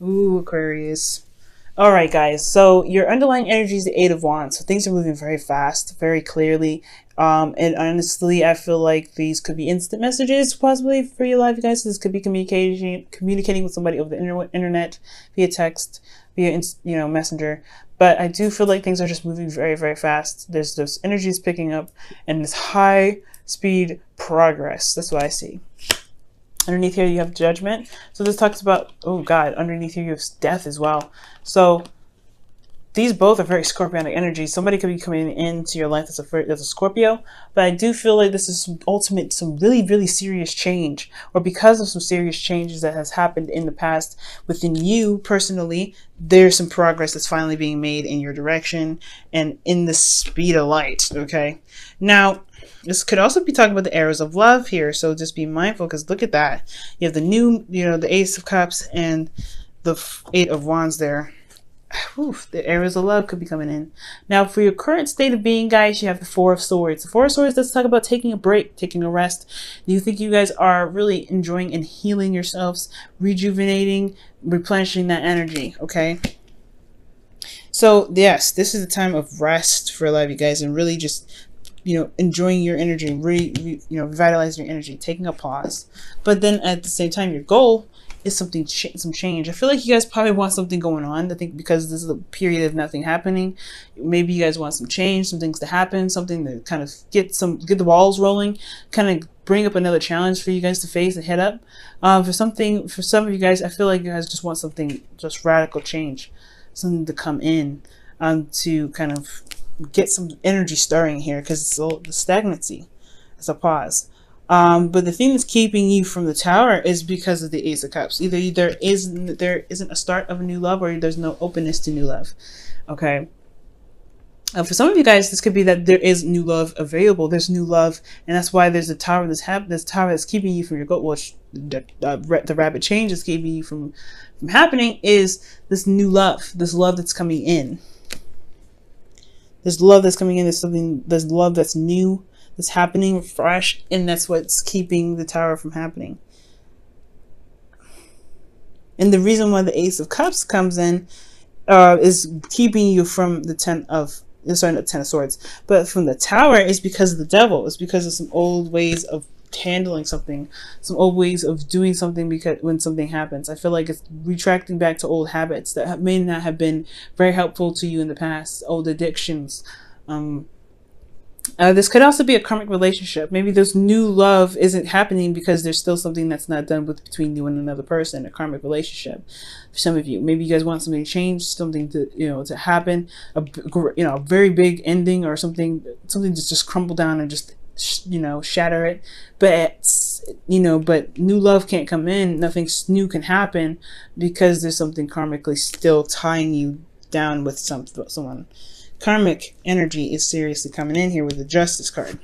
Ooh, Aquarius. All right, guys. So your underlying energy is the Eight of Wands. So things are moving very fast, very clearly. And honestly, I feel like these could be instant messages, possibly for your life, guys. This could be communicating with somebody over the internet, via text, via messenger. But I do feel like things are just moving very, very fast. There's those energies picking up, and this high speed progress. That's what I see. Underneath here you have Judgment. So this talks about, oh God, underneath here you have Death as well. So these both are very Scorpionic energies. Somebody could be coming into your life that's a Scorpio, but I do feel like this is some really, really serious change, or because of some serious changes that has happened in the past within you personally, there's some progress that's finally being made in your direction and in the speed of light, okay? Now, this could also be talking about the arrows of love here, so just be mindful, because look at that. You have the new, the Ace of Cups and the Eight of Wands there. Oof, the arrows of love could be coming in. Now, for your current state of being, guys, you have the Four of Swords. The Four of Swords, let's talk about taking a break, taking a rest. Do you think you guys are really enjoying and healing yourselves, rejuvenating, replenishing that energy, okay? So, yes, this is the time of rest for a lot of you guys, and really just, enjoying your energy, revitalizing your energy, taking a pause. But then at the same time, your goal is some change. I feel like you guys probably want something going on. I think because this is a period of nothing happening, maybe you guys want some change, some things to happen, something to kind of get the balls rolling, kind of bring up another challenge for you guys to face and head up. For some of you guys, I feel like you guys just want something, just radical change, something to come in, to kind of get some energy stirring here, because it's the stagnancy. It's a pause. But the thing that's keeping you from the Tower is because of the Ace of Cups. Either there isn't a start of a new love, or there's no openness to new love. Okay. For some of you guys, this could be that there is new love available. There's new love, and that's why there's a tower. This tower that's keeping you from your goal. Which the rapid change is keeping you from happening is this new love. This love that's coming in. There's love that's coming in. There's love that's new, that's happening, fresh, and that's what's keeping the Tower from happening. And the reason why the Ace of Cups comes in is keeping you from the Ten of Swords, but from the Tower is because of the Devil. It's because of some old ways of handling something, some old ways of doing something, because when something happens, I feel like it's retracting back to old habits that may not have been very helpful to you in the past, old addictions. This could also be a karmic relationship. Maybe this new love isn't happening because there's still something that's not done between you and another person, a karmic relationship. For some of you, maybe you guys want something to change, something to to happen, a very big ending, or something to just crumble down and just shatter it. But but new love can't come in. Nothing new can happen because there's something karmically still tying you down with someone. Karmic energy is seriously coming in here with the Justice card.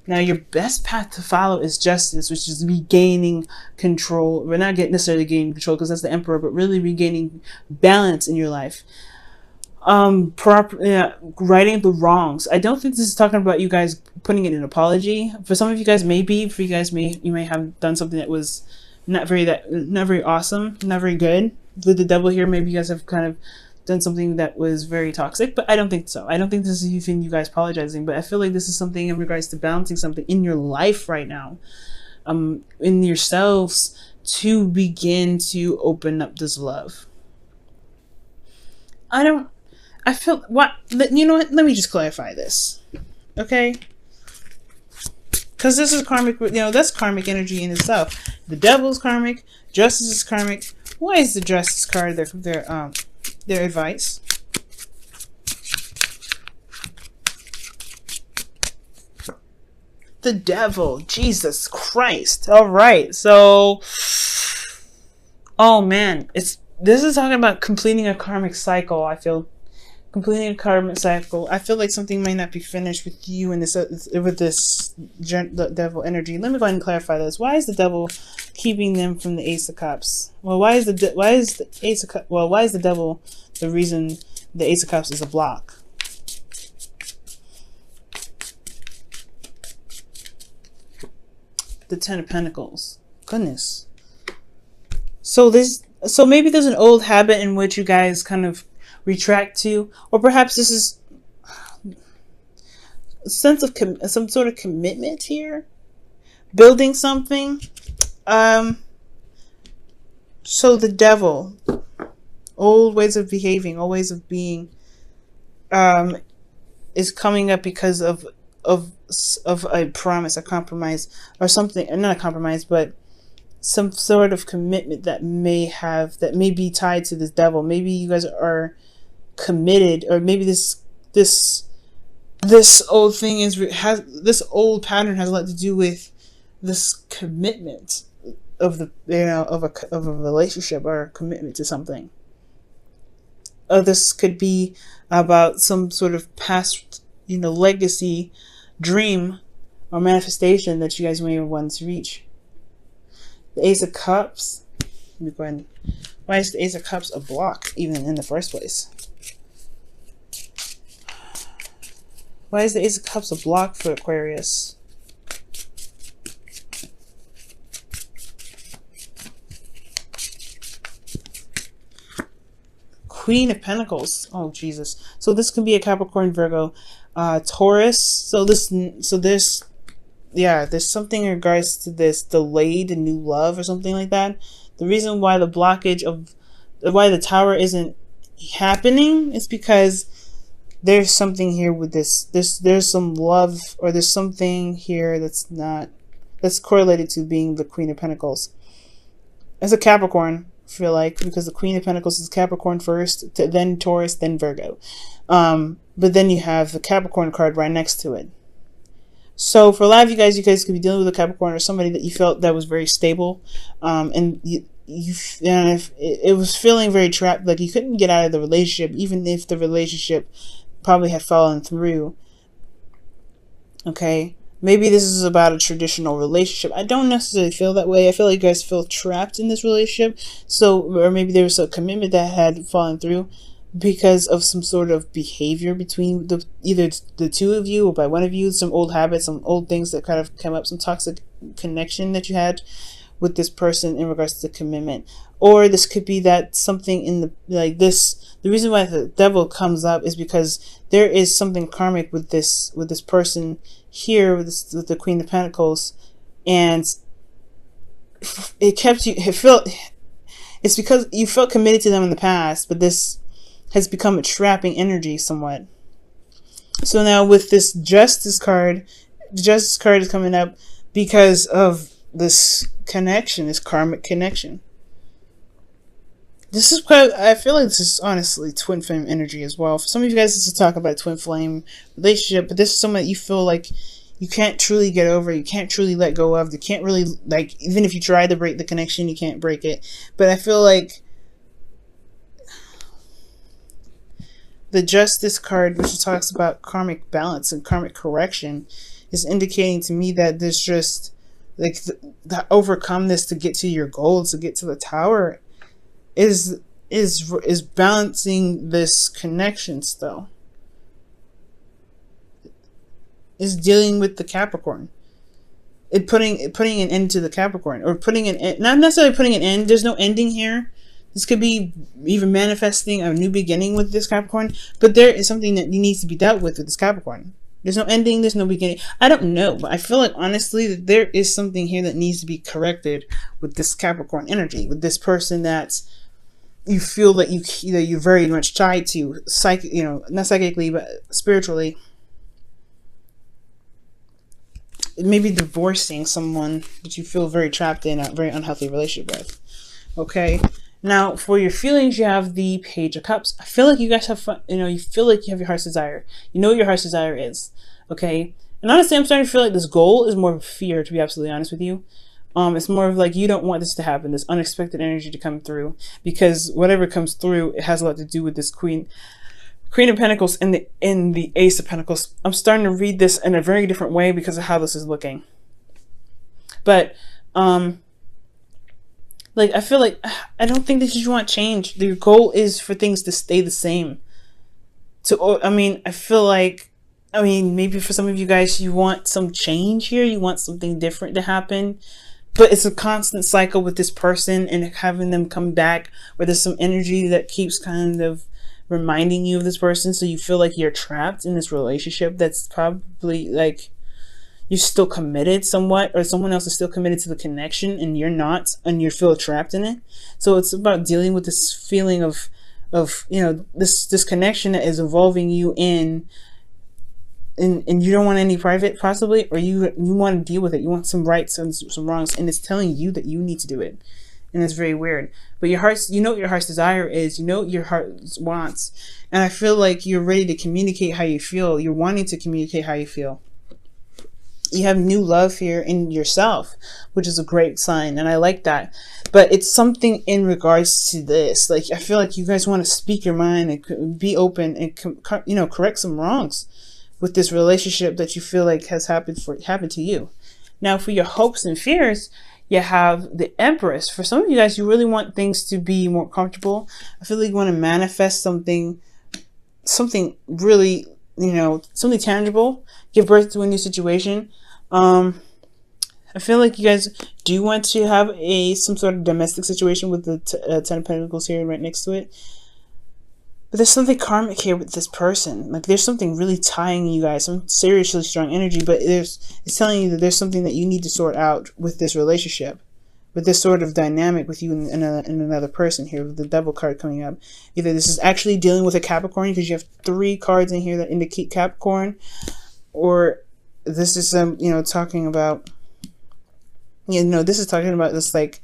Now, your best path to follow is justice, which is regaining control. We're not necessarily gaining control because that's the Emperor, but really regaining balance in your life. Righting the wrongs. I don't think this is talking about you guys putting in an apology. For some of you guys, maybe. For you guys, you may have done something that was not very awesome, not very good. With the Devil here, maybe you guys have kind of done something that was very toxic, but I don't think so. I don't think this is even you guys apologizing, but I feel like this is something in regards to balancing something in your life right now, in yourselves, to begin to open up this love. I feel, you know what, let me just clarify this, okay? Because this is karmic, that's karmic energy in itself. The Devil's karmic, Justice is karmic. Why is the Justice card their advice? The Devil, Jesus Christ. All right, so, oh man, this is talking about completing a karmic cycle. I feel completing a karmic cycle. I feel like something might not be finished with you in this the Devil energy. Let me go ahead and clarify this. Why is the Devil keeping them from the Ace of Cups? Well, why is the Devil the reason the Ace of Cups is a block? The Ten of Pentacles. Goodness. So this So maybe there's an old habit in which you guys kind of retract to, or perhaps this is a sense of some sort of commitment here, building something. So the devil, old ways of behaving, old ways of being, is coming up because of a promise, a compromise, or something. Not a compromise, but some sort of commitment that may be tied to this devil. Maybe you guys are committed, or maybe this old thing this old pattern has a lot to do with this commitment of the of a relationship, or a commitment to something. This could be about some sort of past legacy, dream, or manifestation that you guys may want to reach. The Ace of Cups. Let me go ahead. Why is the Ace of Cups a block even in the first place? Why is the Ace of Cups a block for Aquarius? Queen of Pentacles. Oh Jesus. So this can be a Capricorn, Virgo, Taurus. So there's something in regards to this delayed new love or something like that. The reason why why the Tower isn't happening is because there's something here with this. There's some love, or there's something here that's correlated to being the Queen of Pentacles. As a Capricorn, I feel like, because the Queen of Pentacles is Capricorn first, then Taurus, then Virgo. But then you have the Capricorn card right next to it. So for a lot of you guys could be dealing with a Capricorn, or somebody that you felt that was very stable, and if it was feeling very trapped, like you couldn't get out of the relationship, even if the relationship probably had fallen through. Okay, maybe this is about a traditional relationship. I don't necessarily feel that way. I feel like you guys feel trapped in this relationship. Or maybe there was a commitment that had fallen through because of some sort of behavior between either the two of you, or by one of you, some old habits, some old things that kind of come up, some toxic connection that you had with this person in regards to commitment. Or this could be that something in the reason why the devil comes up is because there is something karmic with this person here, with the Queen of Pentacles, and it's because you felt committed to them in the past, but this has become a trapping energy somewhat. So now with this Justice card, the Justice card is coming up because of this connection, this karmic connection. This is quite, I feel like this is honestly twin flame energy as well. For some of you guys, this is talk about twin flame relationship, but this is someone that you feel like you can't truly get over, you can't truly let go of, you can't really, even if you try to break the connection, you can't break it. But I feel like the Justice card, which talks about karmic balance and karmic correction, is indicating to me that there's just the overcome this to get to your goals, to get to the Tower, is balancing this connection still. Is dealing with the Capricorn. Putting an end to the Capricorn, or not necessarily putting an end. There's no ending here. This could be even manifesting a new beginning with this Capricorn, but there is something that needs to be dealt with this Capricorn. There's no ending, there's no beginning. I don't know, but I feel like honestly that there is something here that needs to be corrected with this Capricorn energy, with this person that you feel that you're very much tied to, not psychically, but spiritually. Maybe divorcing someone that you feel very trapped in a very unhealthy relationship with. Okay. Now, for your feelings, you have the Page of Cups. I feel like you guys have fun. You feel like you have your heart's desire. You know what your heart's desire is. Okay. And honestly, I'm starting to feel like this goal is more of fear, to be absolutely honest with you. It's more of like you don't want this to happen, this unexpected energy to come through, because whatever comes through, it has a lot to do with this Queen of Pentacles and the Ace of Pentacles. I'm starting to read this in a very different way because of how this is looking. But I feel like I don't think that you want change. Your goal is for things to stay the same. I feel like, maybe for some of you guys, you want some change here. You want something different to happen. but it's a constant cycle with this person and having them come back, where there's some energy that keeps kind of reminding you of this person, so you feel like you're trapped in this relationship that's probably like you're still committed somewhat, or someone else is still committed to the connection and you're not, and you feel trapped in it. So it's about dealing with this feeling of you know, this connection that is involving you in, and you don't want any private possibly, or you want to deal with it. You want some rights and some wrongs, and it's telling you that you need to do it. And it's very weird. But your heart's, you know what your heart's desire is, you know what your heart wants. And I feel like you're ready to communicate how you feel. You're wanting to communicate how you feel. You have new love here in yourself, which is a great sign, and I like that. But it's something in regards to this. Like, I feel like you guys want to speak your mind and be open and, you know, correct some wrongs with this relationship that you feel like has happened to you. Now, for your hopes and fears, you have the Empress. For some of you guys, you really want things to be more comfortable. I feel like you want to manifest something really, you know, something tangible, give birth to a new situation. I feel like you guys do want to have some sort of domestic situation with the Ten of Pentacles here right next to it. But there's something karmic here with this person. Like, there's something really tying you guys, some seriously strong energy, but it's telling you that there's something that you need to sort out with this relationship, with this sort of dynamic with you and another person here, with the Devil card coming up. Either this is actually dealing with a Capricorn, because you have 3 cards in here that indicate Capricorn, or this is you know, talking about, you know, this is talking about this, like,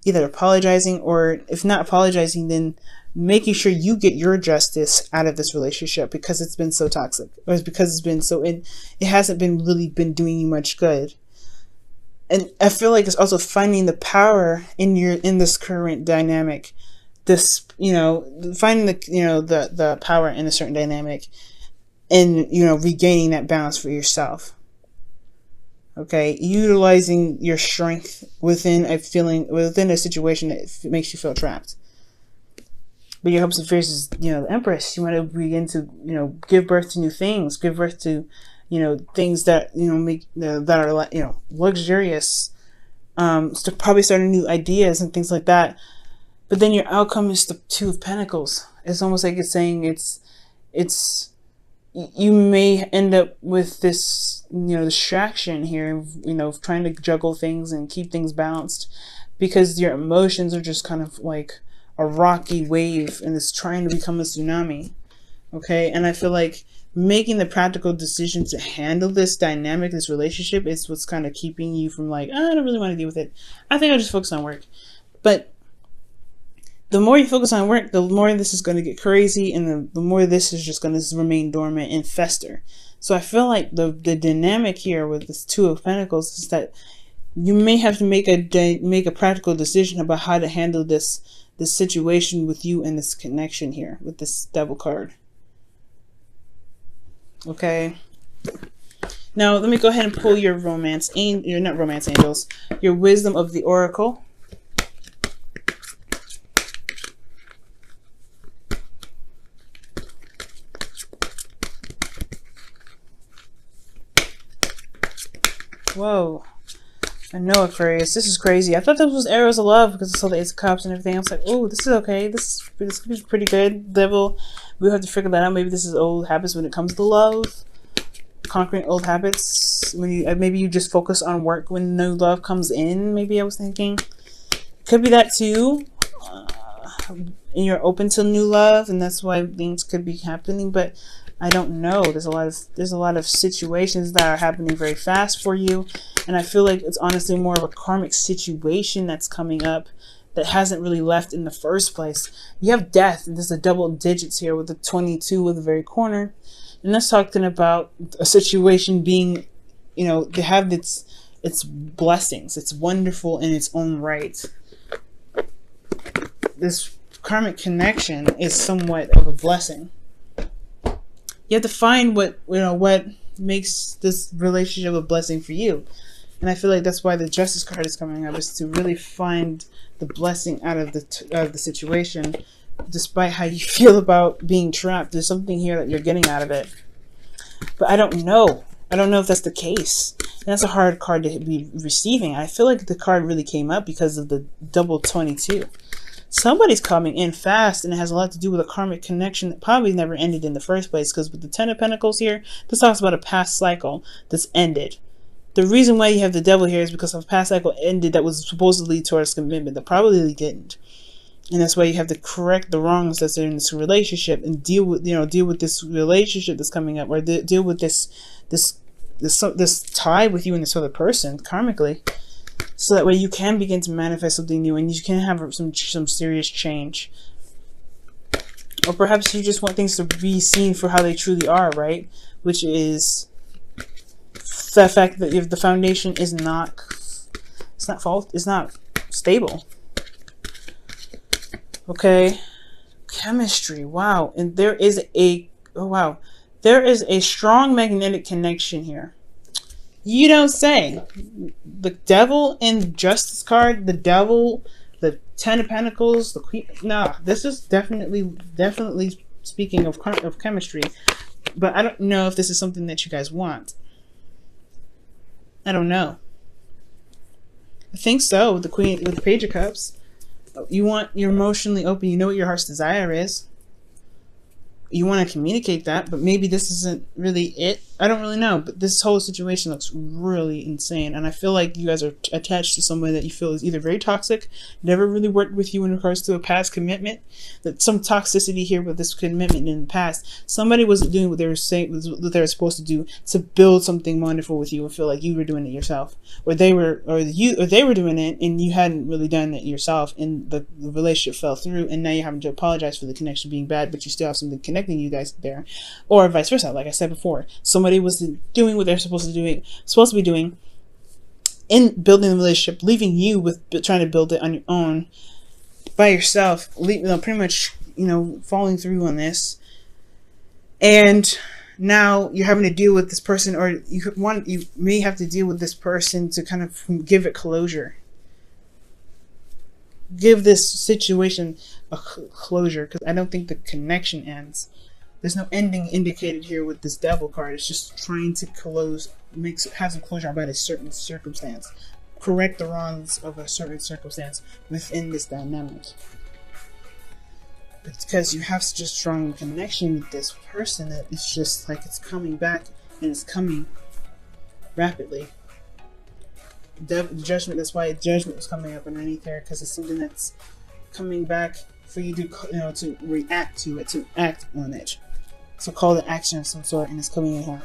either apologizing, or if not apologizing, then making sure you get your justice out of this relationship, because it's been so toxic, or it's because it's been so, it hasn't really been doing you much good. And I feel like it's also finding the power in this current dynamic, this, you know, finding the, you know, the power in a certain dynamic, and, you know, regaining that balance for yourself. Okay, utilizing your strength within a situation that makes you feel trapped. But your hopes and fears is, you know, the Empress. You want to begin to, you know, give birth to new things, give birth to, you know, things that, you know, make that are, you know, luxurious. To probably starting new ideas and things like that. But then your outcome is the Two of Pentacles. It's almost like it's saying you may end up with this, you know, distraction here, you know, trying to juggle things and keep things balanced, because your emotions are just kind of like a rocky wave, and it's trying to become a tsunami. Okay, and I feel like making the practical decision to handle this dynamic, this relationship, is what's kind of keeping you from, like, oh, I don't really want to deal with it. I think I'll just focus on work. But the more you focus on work, the more this is going to get crazy, and the more this is just going to remain dormant and fester. So I feel like the dynamic here with this Two of Pentacles is that you may have to make a practical decision about how to handle this situation with you and this connection here with this Devil card. Okay. Now let me go ahead and pull your not romance angels, your wisdom of the Oracle. Whoa. I know, Aquarius. This is crazy. I thought this was Arrows of Love because I saw the Ace of Cups and everything. I was like, oh, this is okay. This could be pretty good. Devil. We'll have to figure that out. Maybe this is old habits when it comes to love. Conquering old habits. When maybe you just focus on work when new love comes in. Maybe I was thinking. Could be that too. And you're open to new love, and that's why things could be happening. But I don't know. There's a lot of situations that are happening very fast for you, and I feel like it's honestly more of a karmic situation that's coming up that hasn't really left in the first place. You have death, and there's a double digits here with the 22 with the very corner, and that's talking about a situation being, you know, to have its blessings. It's wonderful in its own right. This karmic connection is somewhat of a blessing. You have to find what makes this relationship a blessing for you. And I feel like that's why the Justice card is coming up, is to really find the blessing out of the situation, despite how you feel about being trapped. There's something here that you're getting out of it. But I don't know. I don't know if that's the case. That's a hard card to be receiving. I feel like the card really came up because of the double 22. Somebody's coming in fast, and it has a lot to do with a karmic connection that probably never ended in the first place, because with the 10 of Pentacles here, this talks about a past cycle that's ended. The reason why you have the devil here is because of a past cycle ended that was supposed to lead towards commitment that probably didn't. And that's why you have to correct the wrongs that's in this relationship and deal with this relationship that's coming up, or deal with this tie with you and this other person karmically, so that way you can begin to manifest something new and you can have some serious change. Or perhaps you just want things to be seen for how they truly are, right? Which is the fact that if the foundation is not stable. Okay, chemistry. Wow, and there is a strong magnetic connection here. You don't say. The devil in Justice card, the devil, the 10 of Pentacles, the Queen. Nah, this is definitely speaking of chemistry. But I don't know if this is something that you guys want. I don't know. I think so. With the Queen, with the Page of Cups, you're emotionally open. You know what your heart's desire is. You want to communicate that, but maybe this isn't really it. I don't really know, but this whole situation looks really insane, and I feel like you guys are attached to somebody that you feel is either very toxic, never really worked with you in regards to a past commitment, that some toxicity here with this commitment in the past. Somebody wasn't doing what they were saying, what they were supposed to do to build something wonderful with you and feel like you were doing it yourself, or they were doing it and you hadn't really done it yourself, and the relationship fell through, and now you're having to apologize for the connection being bad, but you still have something connecting you guys there, or vice versa. Like I said before, somebody was doing what they're supposed to be doing in building the relationship, leaving you with trying to build it on your own by yourself, pretty much falling through on this, and now you're having to deal with this person, or you may have to deal with this person to kind of give it closure, give this situation a closure, because I don't think the connection ends. There's no ending indicated here with this devil card. It's just trying to have some closure about a certain circumstance. Correct the wrongs of a certain circumstance within this dynamic. It's because you have such a strong connection with this person that it's just like it's coming back, and it's coming rapidly. The judgment, that's why judgment is coming up underneath there, because it's something that's coming back for you to react to it, to act on it. So call to action of some sort, and it's coming in hard.